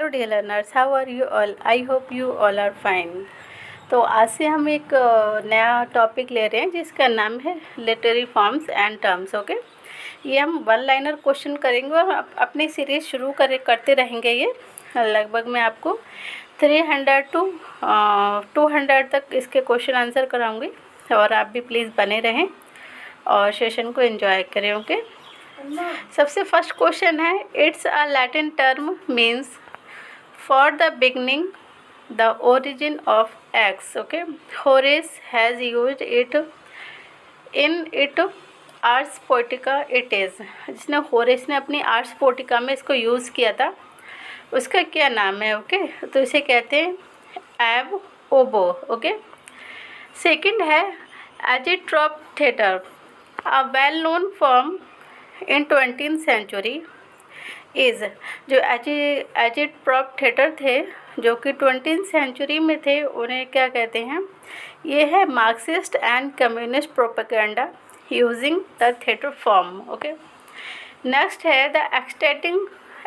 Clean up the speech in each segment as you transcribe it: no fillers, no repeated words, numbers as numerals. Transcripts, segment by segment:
Hello dear learners, how are you all? I hope you all are fine. तो आज से हम एक नया टॉपिक ले रहे हैं जिसका नाम है literary forms and terms. Okay, ये हम वन लाइनर क्वेश्चन करेंगे और अपनी सीरीज़ शुरू करते रहेंगे। ये लगभग मैं आपको 300 to 200 तक इसके क्वेश्चन आंसर कराऊंगी और आप भी प्लीज़ बने रहें और सेशन को एंजॉय करें। ओके, सबसे फर्स्ट क्वेश्चन है, it's a Latin term means for the beginning the origin of X. Okay, Horace has used it in it Ars Poetica. It is, जिसने होरेस ने अपनी आर्स पोएटिका में इसको use किया था, उसका क्या नाम है? ओके, तो इसे कहते हैं एब ओबो। ओके, सेकंड है agitprop theatre, a well known form in 20th century is. जो एजिटप्रॉप थिएटर थे जो कि 20th सेंचुरी में थे, उन्हें क्या कहते हैं? ये है Marxist and communist propaganda using the theatre form. Okay, next है the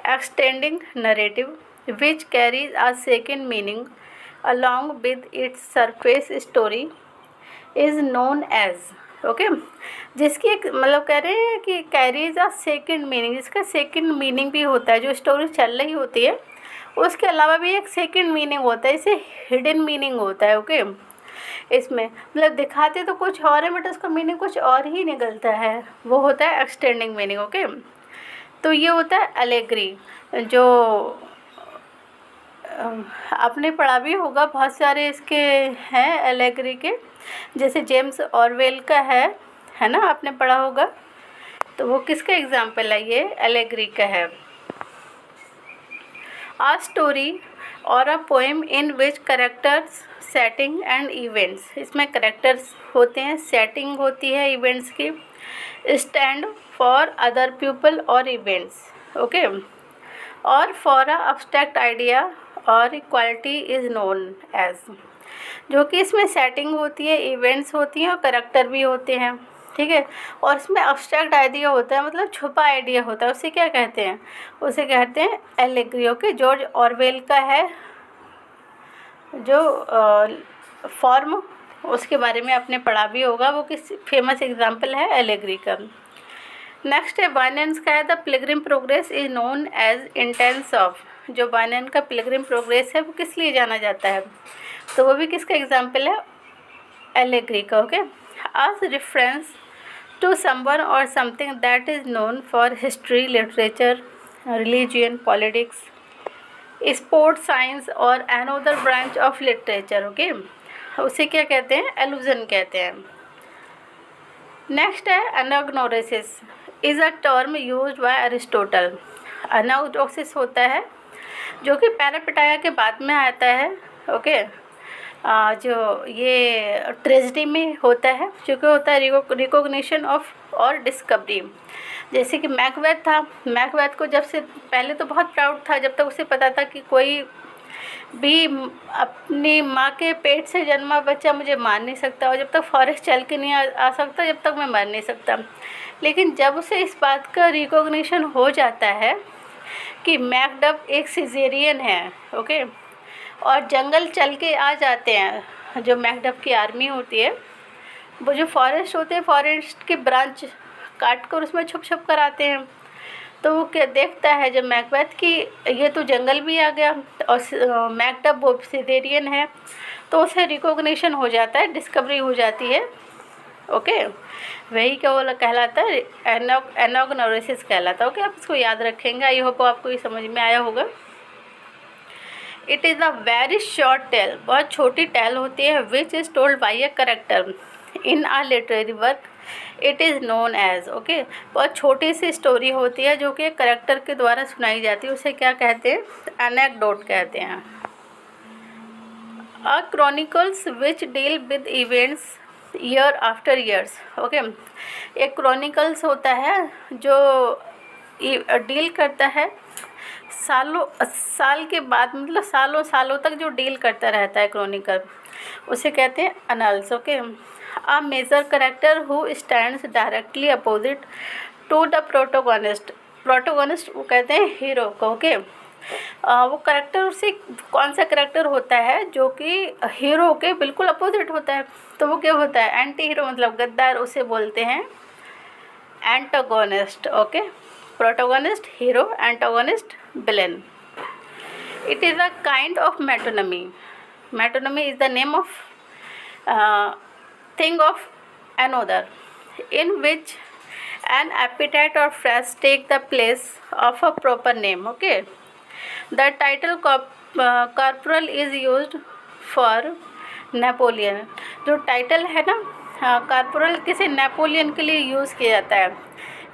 extending narrative which carries a second meaning along with its surface story is known as. Okay, जिसकी एक मतलब कह रहे हैं कि कैरीज अ सेकेंड मीनिंग, जिसका second meaning भी होता है। जो स्टोरी चल रही होती है उसके अलावा भी एक सेकेंड मीनिंग होता है, इसे हिडन मीनिंग होता है। ओके, इसमें मतलब दिखाते तो कुछ और है बट उसका मीनिंग कुछ और ही निकलता है, वो होता है एक्सटेंडिंग मीनिंग। ओके, तो ये होता है एलेग्री, जो आपने पढ़ा भी होगा, बहुत सारे इसके हैं एलेग्री के, जैसे जेम्स ऑरवेल का है ना, आपने पढ़ा होगा। तो वो किसका एग्जाम्पल है? ये एलेग्री का है। आ स्टोरी और a poem in which characters, setting and events, इसमें करेक्टर्स होते हैं, सेटिंग होती है इवेंट्स की, स्टैंड फॉर अदर पीपल और इवेंट्स। ओके, और फॉर अ अब्स्ट्रैक्ट आइडिया और इक्वालिटी इज़ नोन एज। जो कि इसमें सेटिंग होती है, इवेंट्स होती हैं और करेक्टर भी होते हैं, ठीक है। और इसमें अब्स्ट्रैक्ट आइडिया होता है, मतलब छुपा आइडिया होता है, उसे क्या कहते हैं? उसे कहते हैं एलेग्री। ओके, जॉर्ज ऑरवेल का है जो फॉर्म, उसके बारे में आपने पढ़ा भी होगा, वो किस फेमस एग्जाम्पल है एलेग्री का। नेक्स्ट है बाइनेंस का है the pilgrim progress is known as instance of. जो बाइनेंस का पिलग्रिम प्रोग्रेस है वो किस लिए जाना जाता है? तो वो भी किसका एग्जाम्पल है? एलेग्री का। ओके, आज रेफरेंस टू समवन और something that is known for history, literature, religion, politics, sports, science और another branch of literature. Okay, उसे क्या कहते हैं? एलुजन कहते हैं। नेक्स्ट है anagnorisis is a term used by Aristotle. Anagnorisis होता है जो कि पैरापेटाया के बाद में आता है। ओके, जो ये ट्रेजेडी में होता है, जो कि होता है रिकॉग्निशन ऑफ और डिस्कवरी। जैसे कि मैकबेथ था, मैकबेथ को जब से पहले तो बहुत प्राउड था, जब तक उसे पता था कि कोई भी अपनी माँ के पेट से जन्मा बच्चा मुझे मार नहीं सकता, और जब तक फॉरेस्ट चल के नहीं आ सकता जब तक मैं मर नहीं सकता। लेकिन जब उसे इस बात का रिकॉग्निशन हो जाता है कि मैकडफ एक सिजेरियन है, ओके, और जंगल चल के आ जाते हैं, जो मैकडफ की आर्मी होती है, वो जो फॉरेस्ट होते हैं, फॉरेस्ट के ब्रांच काट कर उसमें छुप छुप कर आते हैं। तो वो क्या देखता है जब मैकबेथ कि ये तो जंगल भी आ गया और मैकडफ वो सिजेरियन है, तो उसे रिकॉग्निशन हो जाता है, डिस्कवरी हो जाती है। ओके, वही क्या वो कहलाता है? एनाग्नोसिस कहलाता है। ओके, आप इसको याद रखेंगे। आई होप आपको ये समझ में आया होगा। It is a very short tale, बहुत छोटी टेल होती है, which is told by a character in a literary work, it is known as. Okay, बहुत छोटी सी स्टोरी होती है जो कि करेक्टर के द्वारा सुनाई जाती है, उसे क्या कहते हैं? एनेक्डोट कहते हैं। A chronicles which deal with events year after years. Okay, एक क्रॉनिकल्स होता है जो डील करता है साल के बाद, मतलब सालों सालों तक जो डील करता रहता है क्रॉनिकल, उसे कहते हैं annals. Okay, a major character who stands directly opposite to the protagonist. Protagonist वो कहते हैं हीरो को। ओके, वो करेक्टर से कौन सा करेक्टर होता है जो कि हीरो के बिल्कुल अपोजिट होता है, तो वो क्या होता है, एंटी हीरो, मतलब गद्दार, उसे बोलते हैं antagonist. Okay, protagonist hero, antagonist villain. It is a kind of metonymy. Metonymy is the name of thing of another, in which an epithet or phrase take the place of a proper name. Okay, the title corporal is used for Napoleon. जो title है ना corporal, किसी Napoleon के लिए use किया जाता है,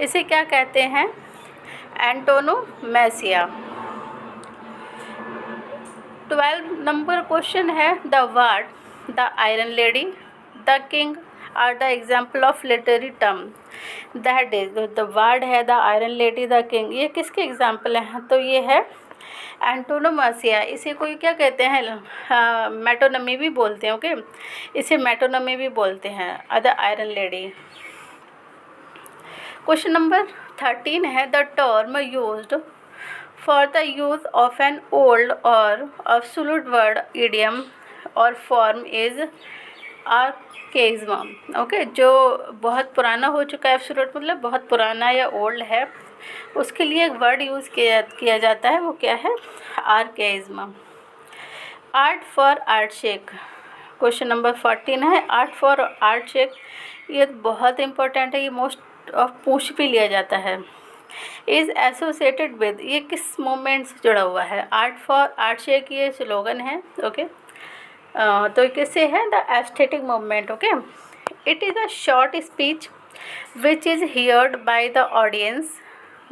इसे क्या कहते हैं, एंटोनोमेसिया। 12 नंबर क्वेश्चन है, the ward, the iron lady, the king are the example of literary term. That is, the ward है, the iron lady, the king, ये किसके एग्जाम्पल हैं, तो ये है एंटोनोमासिया। इसे कोई क्या कहते हैं, मेटोनमी भी बोलते हैं। ओके, इसे मेटोनमी भी बोलते हैं, the iron lady. Question number 13 है, the term used for the use of an old or absolute word, idiom or form is archaism. Okay, जो बहुत पुराना हो चुका है, एब्सोल्यूट मतलब बहुत पुराना या ओल्ड है, उसके लिए एक वर्ड यूज़ किया जाता है, वो क्या है, archaism. Art for art sake, question number 14 है, आर्ट फॉर आर्ट शेक, ये बहुत इंपॉर्टेंट है, ये मोस्ट ऑफ पूछ भी लिया जाता है। इज़ एसोसिएटेड विद, ये किस मूवमेंट से जुड़ा हुआ है, आर्ट फॉर आर्ट शेक ये स्लोगन है। ओके, तो किससे है, the aesthetic movement. Okay, it is a short speech which is heard by the audience,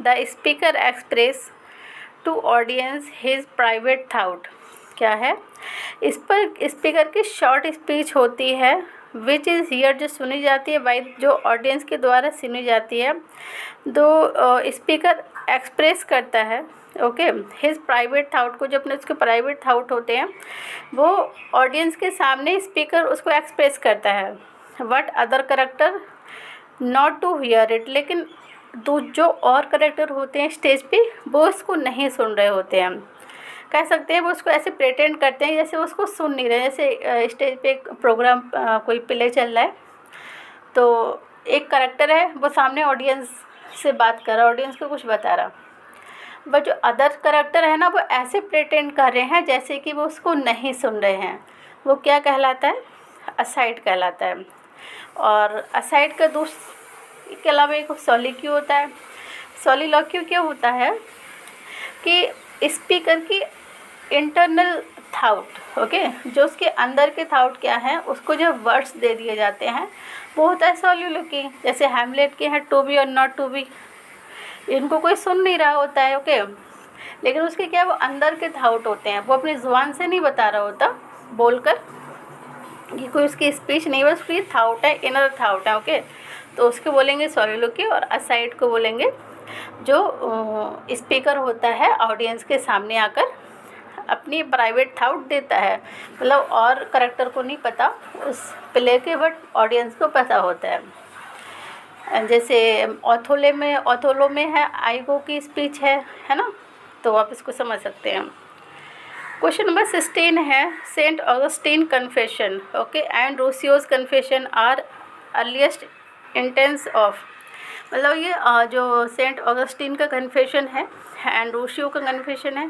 the speaker express to audience his private thought. क्या है, इस पर स्पीकर की शॉर्ट स्पीच होती है, विच इज़ हियर, जो सुनी जाती है, बाई, जो ऑडियंस के द्वारा सुनी जाती है, दो स्पीकर एक्सप्रेस करता है। ओके, हिज प्राइवेट थाउट को, जो अपने उसके प्राइवेट थाउट होते हैं, वो ऑडियंस के सामने स्पीकर उसको एक्सप्रेस करता है। What other character not to hear it, लेकिन जो और करेक्टर होते हैं स्टेज पे, वो इसको नहीं सुन रहे होते हैं, कह सकते हैं वो उसको ऐसे प्रेटेंड करते हैं जैसे उसको सुन नहीं रहे। जैसे स्टेज पे एक प्रोग्राम कोई प्ले चल रहा है, तो एक करेक्टर है, वो सामने ऑडियंस से बात कर रहा है, ऑडियंस को कुछ बता रहा, बट जो अदर करेक्टर है ना, वो ऐसे प्रेटेंड कर रहे हैं जैसे कि वो उसको नहीं सुन रहे हैं। वो क्या कहलाता है, असाइड कहलाता है। और असाइड का के अलावा एक सॉलिक्यू होता है। सॉलिलॉक्यू क्या होता है कि स्पीकर की इंटरनल थाउट, ओके, जो उसके अंदर के थाउट क्या है, उसको जब वर्ड्स दे दिए जाते हैं, वो होता है सॉलिलोक्वी। जैसे हैमलेट के हैं, टू बी और नॉट टू बी, इनको कोई सुन नहीं रहा होता है। ओके, लेकिन उसके क्या, वो अंदर के थाउट होते हैं, वो अपनी ज़ुबान से नहीं बता रहा होता बोलकर, ये कोई उसकी स्पीच नहीं, बस उसकी थाउट है, इनर थाउट है। ओके, तो उसके बोलेंगे सॉलिलोक्वी, और असाइड को बोलेंगे जो स्पीकर होता है ऑडियंस के सामने आकर अपनी प्राइवेट थाउट देता है, मतलब और करेक्टर को नहीं पता उस प्ले के, बट ऑडियंस को पता होता है। जैसे ओथोलो में है, आइगो की स्पीच है ना, तो आप इसको समझ सकते हैं। क्वेश्चन नंबर 16 है, saint Augustine confession, okay, and Rousseau's confession are earliest instance of, मतलब ये जो सेंट ऑगस्टीन का कन्फेशन है एंड रूसियो का कन्फेशन है,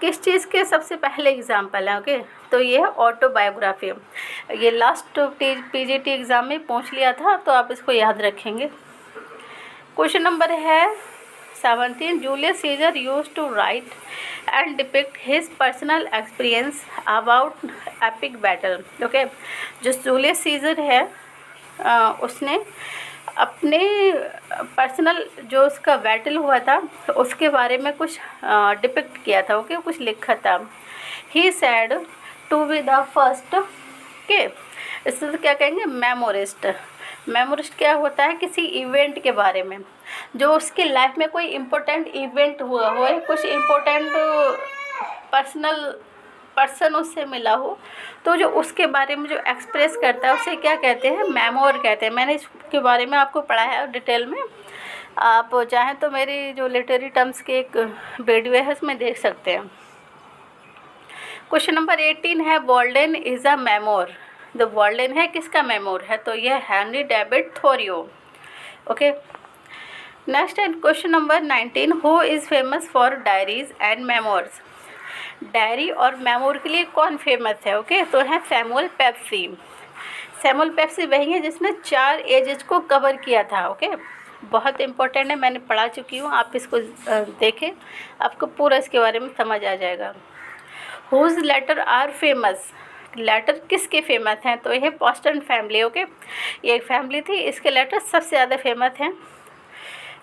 किस चीज़ के सबसे पहले एग्जाम्पल है। ओके, तो ये है ऑटोबायोग्राफी। ये लास्ट पीजीटी एग्ज़ाम में पूछ लिया था, तो आप इसको याद रखेंगे। क्वेश्चन नंबर है 17, Julius Caesar used to write and depict his personal experience about epic battle. Okay, जो जूलियस सीजर है उसने अपने पर्सनल जो उसका बैटल हुआ था उसके बारे में कुछ डिपिक्ट किया था। ओके, कुछ लिखा था। He said to be the first, okay, इससे तो क्या कहेंगे, मेमोरिस्ट। मेमोरिस्ट क्या होता है, किसी इवेंट के बारे में, जो उसके लाइफ में कोई इम्पोर्टेंट इवेंट हुआ हो, कुछ इम्पोर्टेंट पर्सन उससे मिला हो, तो जो उसके बारे में जो एक्सप्रेस करता है उसे क्या कहते हैं, मेमोर कहते हैं। मैंने इसके बारे में आपको पढ़ा है डिटेल में, आप चाहें तो मेरी जो लिटरेरी टर्म्स की एक वीडियो है उसमें देख सकते हैं। क्वेश्चन नंबर 18 है वॉल्डेन इज़ अ मेमोर। द वॉल्डेन है किसका मेमोर है? तो यह हेनरी डेविड थोरियो। ओके, नेक्स्ट है question number 19, who is famous for diaries and memoirs. Diary और मेमोर के लिए कौन फेमस है? ओके, तो है सैमुअल पेप्सी। सैमुअल पेप्सी वही है जिसने 4 एजेस को कवर किया था। ओके, बहुत इंपॉर्टेंट है, मैंने पढ़ा चुकी हूँ, आप इसको देखें, आपको पूरा इसके बारे में समझ आ जाएगा। Whose letter are famous. Letter किसके फेमस हैं? तो यह पोस्टन फैमिली। ओके, ये एक फैमिली थी, इसके लेटर सबसे ज़्यादा फेमस हैं।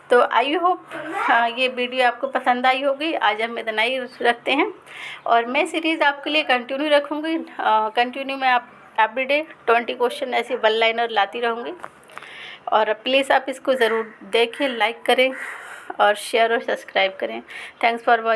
तो आई होप ये वीडियो आपको पसंद आई होगी। आज हम इतना ही रखते हैं और मैं सीरीज़ आपके लिए कंटिन्यू रखूँगी। कंटिन्यू में आप एवरीडे 20 क्वेश्चन ऐसे वन लाइनर लाती रहूँगी और प्लीज़ आप इसको ज़रूर देखें, लाइक करें और शेयर और सब्सक्राइब करें। Thanks for watching.